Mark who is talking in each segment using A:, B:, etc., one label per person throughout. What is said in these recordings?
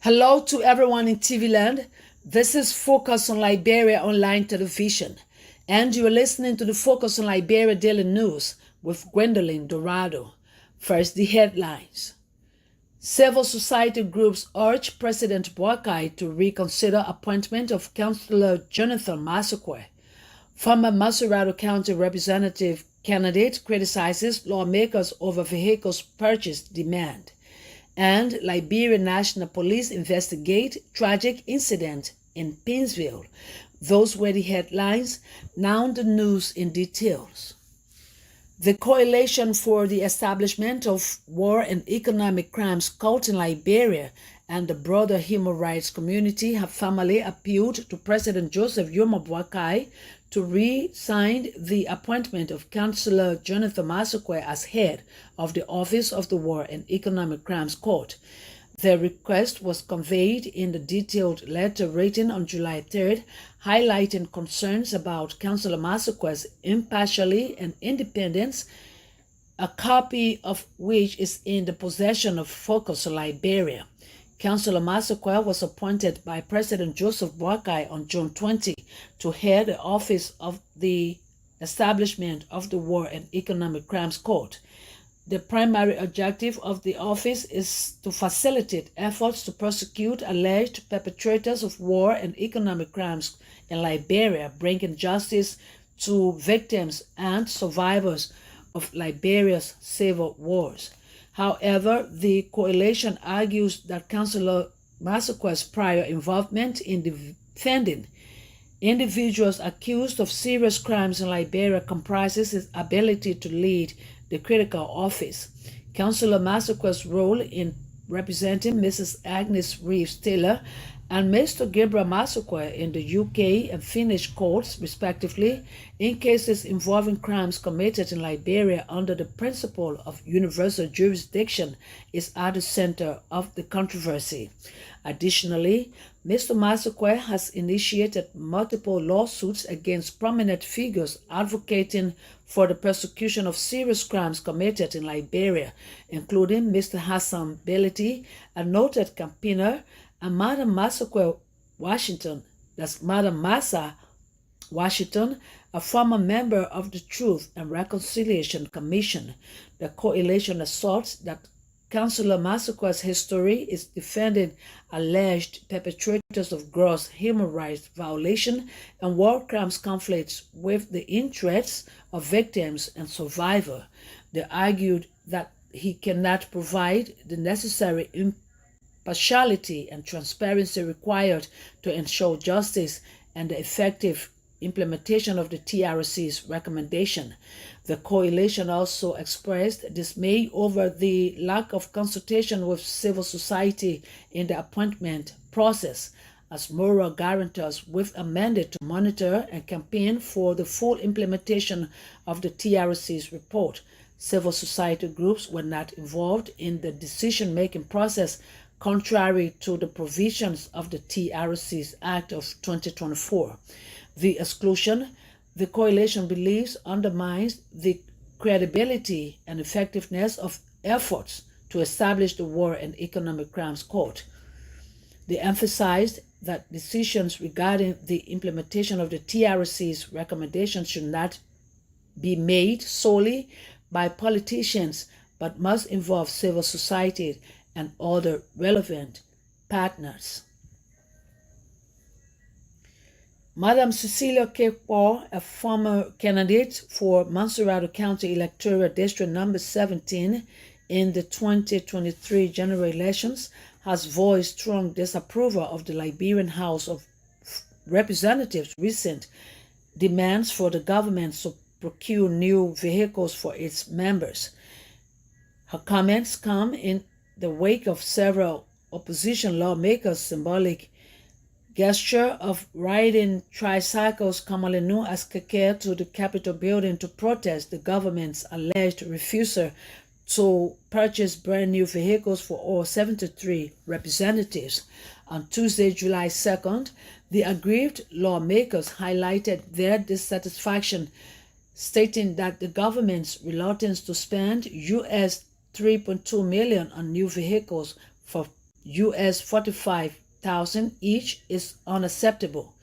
A: Hello to everyone in TV land. This is Focus on Liberia online television, and you are listening to the Focus on Liberia Daily News with Gwendolyn Dorado. First, the headlines. Civil society groups urge President Boakai to reconsider appointment of Councillor Jonathan Massaquoi. Former Masurado County representative candidate criticizes lawmakers over vehicles purchase demand. And Liberia National Police investigate tragic incident in Pinsville. Those were the headlines. Now the news in details. The Coalition for the Establishment of War and Economic Crimes Court in Liberia and the broader human rights community have formally appealed to President Joseph Yomo Boakai to re-sign the appointment of Councillor Jonathan Massaquoi as head of the Office of the War and Economic Crimes Court. The request was conveyed in the detailed letter written on July 3rd, highlighting concerns about Councillor Massaquoi's impartiality and independence, a copy of which is in the possession of Focus on Liberia. Councillor Massaquoi was appointed by President Joseph Boakai on June 20 to head the Office of the Establishment of the War and Economic Crimes Court. The primary objective of the office is to facilitate efforts to prosecute alleged perpetrators of war and economic crimes in Liberia, bringing justice to victims and survivors of Liberia's civil wars. However, the coalition argues that Councillor Massaquoi's prior involvement in defending individuals accused of serious crimes in Liberia comprises his ability to lead the critical office. Councillor Massaquoi's role in representing Mrs. Agnes Reeves Taylor and Mr. Gabriel Massaquoi in the UK and Finnish courts, respectively, in cases involving crimes committed in Liberia under the principle of universal jurisdiction, is at the center of the controversy. Additionally, Mr. Massaquoi has initiated multiple lawsuits against prominent figures advocating for the prosecution of serious crimes committed in Liberia, including Mr. Hassan Belity, a noted campaigner, and Madam Massaquoi Washington, that's Madam Massa Washington, a former member of the Truth and Reconciliation Commission. The coalition asserts that Councillor Massaquoi's history is defending alleged perpetrators of gross human rights violation and war crimes conflicts with the interests of victims and survivors. They argued that he cannot provide the necessary impartiality and transparency required to ensure justice and the effective implementation of the TRC's recommendation. The coalition also expressed dismay over the lack of consultation with civil society in the appointment process, as moral guarantors with a mandate to monitor and campaign for the full implementation of the TRC's report. Civil society groups were not involved in the decision-making process, contrary to the provisions of the TRC's Act of 2024. The exclusion, the coalition believes, undermines the credibility and effectiveness of efforts to establish the War and Economic Crimes Court. They emphasized that decisions regarding the implementation of the TRC's recommendations should not be made solely by politicians, but must involve civil society and other relevant partners. Madam Cilia K, a former candidate for Masurado County Electoral District Number 17 in the 2023 general elections, has voiced strong disapproval of the Liberian House of Representatives' recent demands for the government to procure new vehicles for its members. Her comments come in the wake of several opposition lawmakers' symbolic gesture of riding tricycles, commonly known as keke, to the Capitol building to protest the government's alleged refusal to purchase brand new vehicles for all 73 representatives. On Tuesday, July 2nd, the aggrieved lawmakers highlighted their dissatisfaction, stating that the government's reluctance to spend US $3.2 million on new vehicles for US 45,000 each is unacceptable.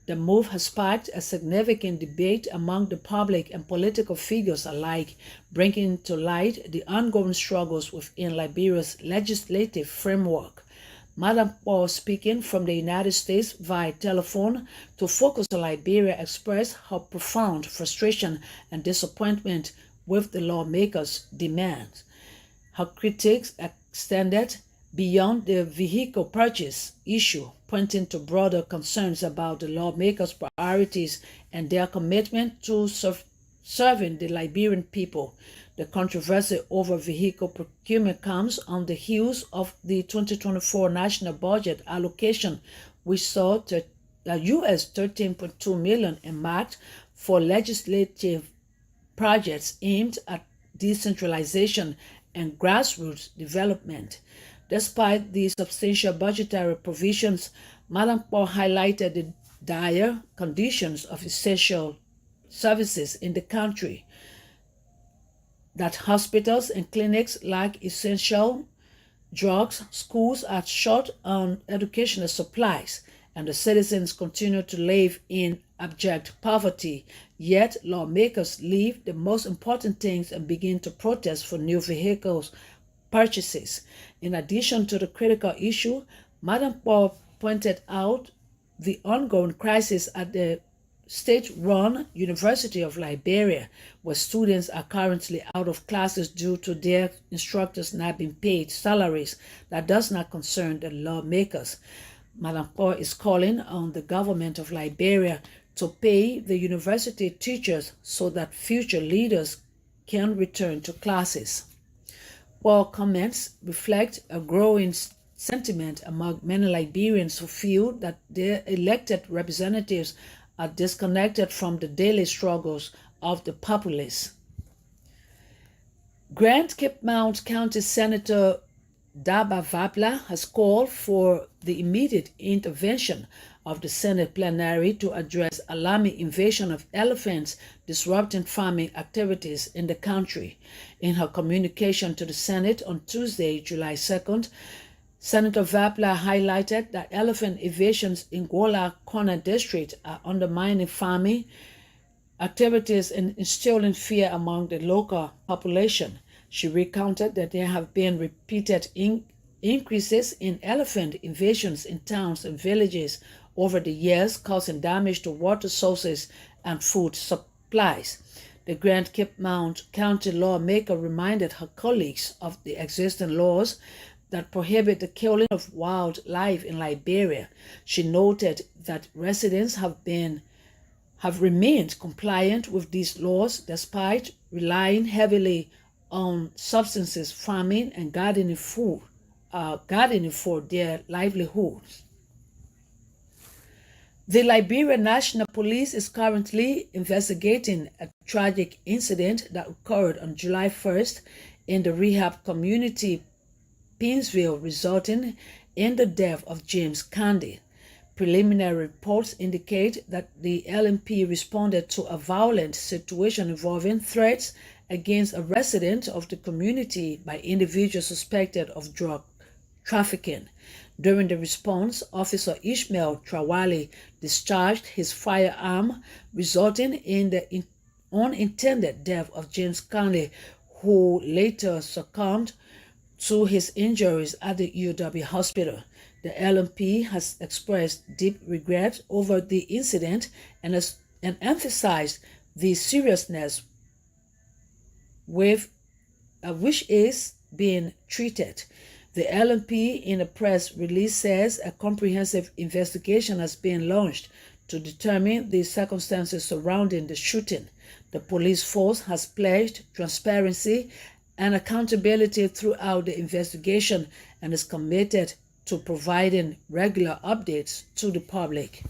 A: The move has sparked a significant debate among the public and political figures alike, bringing to light the ongoing struggles within Liberia's legislative framework. Madam Paul, speaking from the United States via telephone to Focus on Liberia, expressed her profound frustration and disappointment with the lawmakers' demands. Her critiques extended beyond the vehicle purchase issue, pointing to broader concerns about the lawmakers' priorities and their commitment to serving the Liberian people. The controversy over vehicle procurement comes on the heels of the 2024 national budget allocation, which saw US $13.2 million earmarked for legislative projects aimed at decentralization and grassroots development. Despite these substantial budgetary provisions, Madam Paul highlighted the dire conditions of essential services in the country, that hospitals and clinics lack essential drugs, schools are short on educational supplies, and the citizens continue to live in abject poverty. Yet lawmakers leave the most important things and begin to protest for new vehicles purchases. In addition to the critical issue, Madam Paul pointed out the ongoing crisis at the state-run University of Liberia, where students are currently out of classes due to their instructors not being paid salaries that does not concern the lawmakers. Madam Paul is calling on the government of Liberia to pay the university teachers so that future leaders can return to classes. Paul comments reflect a growing sentiment among many Liberians who feel that their elected representatives are disconnected from the daily struggles of the populace. Grand Cape Mount County Senator Daa Vapa has called for the immediate intervention of the Senate plenary to address alarming invasion of elephants disrupting farming activities in the country. In her communication to the Senate on Tuesday, July 2nd, Senator Vapa highlighted that elephant invasions in Gola Corner District are undermining farming activities and instilling fear among the local population. She recounted that there have been repeated increases in elephant invasions in towns and villages over the years, causing damage to water sources and food supplies. The Grand Cape Mount County lawmaker reminded her colleagues of the existing laws that prohibit the killing of wildlife in Liberia. She noted that residents have remained compliant with these laws despite relying heavily on subsistence farming and gardening for their livelihoods. The Liberia National Police is currently investigating a tragic incident that occurred on July 1st in the rehab community Pinsville, resulting in the death of James Candy. Preliminary reports indicate that the LMP responded to a violent situation involving threats against a resident of the community by individuals suspected of drug trafficking. During the response, Officer Ishmael Trawali discharged his firearm, resulting in the unintended death of James Candy, who later succumbed to his injuries at the UW hospital. The LMP has expressed deep regret over the incident and emphasized the seriousness with which is being treated. The LMP in a press release says a comprehensive investigation has been launched to determine the circumstances surrounding the shooting. The police force has pledged transparency and accountability throughout the investigation and is committed to providing regular updates to the public.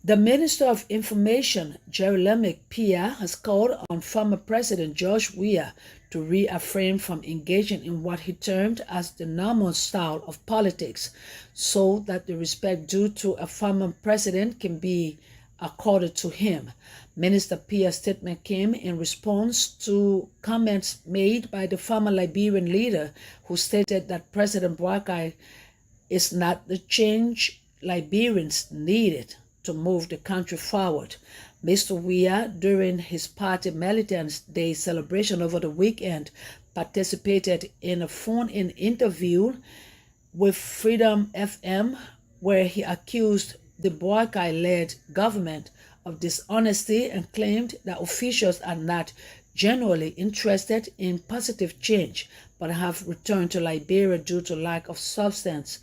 A: The Minister of Information, Cilia K, has called on former President George Weah to refrain from engaging in what he termed as the normal style of politics, so that the respect due to a former president can be according to him. Minister Pia's statement came in response to comments made by the former Liberian leader, who stated that President Boakai is not the change Liberians needed to move the country forward. Mr. Weah, during his party Militants Day celebration over the weekend, participated in a phone-in interview with Freedom FM, where he accused the Boakai-led government of dishonesty and claimed that officials are not genuinely interested in positive change, but have returned to Liberia due to lack of success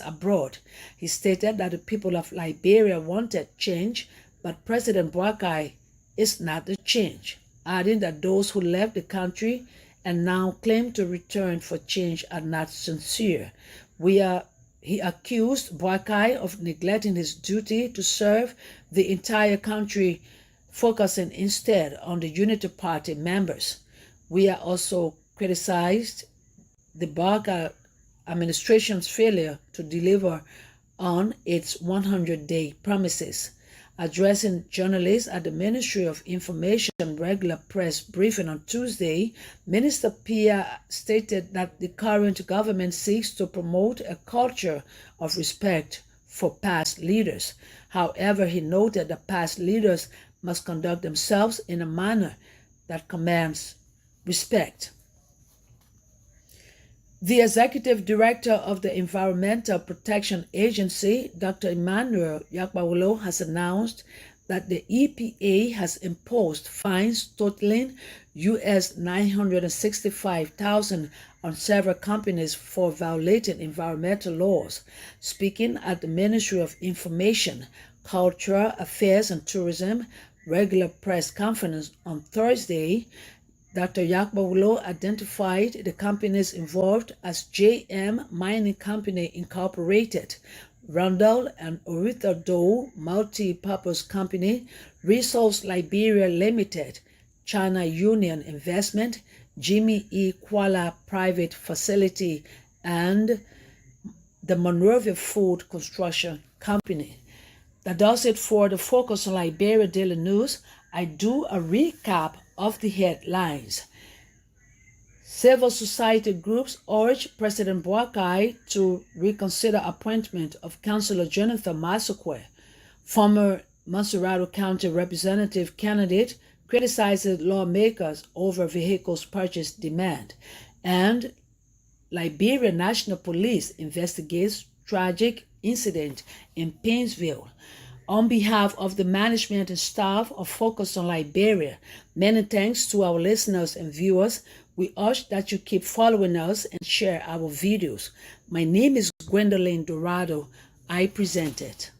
A: abroad. He stated that the people of Liberia wanted change, but President Boakai is not the change, adding that those who left the country and now claim to return for change are not sincere. He accused Boakai of neglecting his duty to serve the entire country, focusing instead on the Unity Party members. We are also criticized the Boakai administration's failure to deliver on its 100-day promises. Addressing journalists at the Ministry of Information regular press briefing on Tuesday, Minister Pia stated that the current government seeks to promote a culture of respect for past leaders. However, he noted that past leaders must conduct themselves in a manner that commands respect. The executive director of the Environmental Protection Agency, Dr. Emmanuel Yakbawulo, has announced that the EPA has imposed fines totaling US $965,000 on several companies for violating environmental laws. Speaking at the Ministry of Information, Cultural Affairs and Tourism regular press conference on Thursday, Dr. Yakbawulo identified the companies involved as JM Mining Company Incorporated, Randall and Oritha Doe Multi-Purpose Company, Resource Liberia Limited, China Union Investment, Jimmy E. Kuala Private Facility, and the Monrovia Food Construction Company. That does it for the Focus on Liberia Daily News. I do a recap of the headlines. Civil society groups urge President Boakai to reconsider appointment of Councillor Jonathan Masukwe. Former Mansurado County representative candidate criticizes lawmakers over vehicles purchase demand. And Liberia National Police investigates tragic incident in Painesville. On behalf of the management and staff of Focus on Liberia, many thanks to our listeners and viewers. We urge that you keep following us and share our videos. My name is Gwendolyn Dorado. I present it.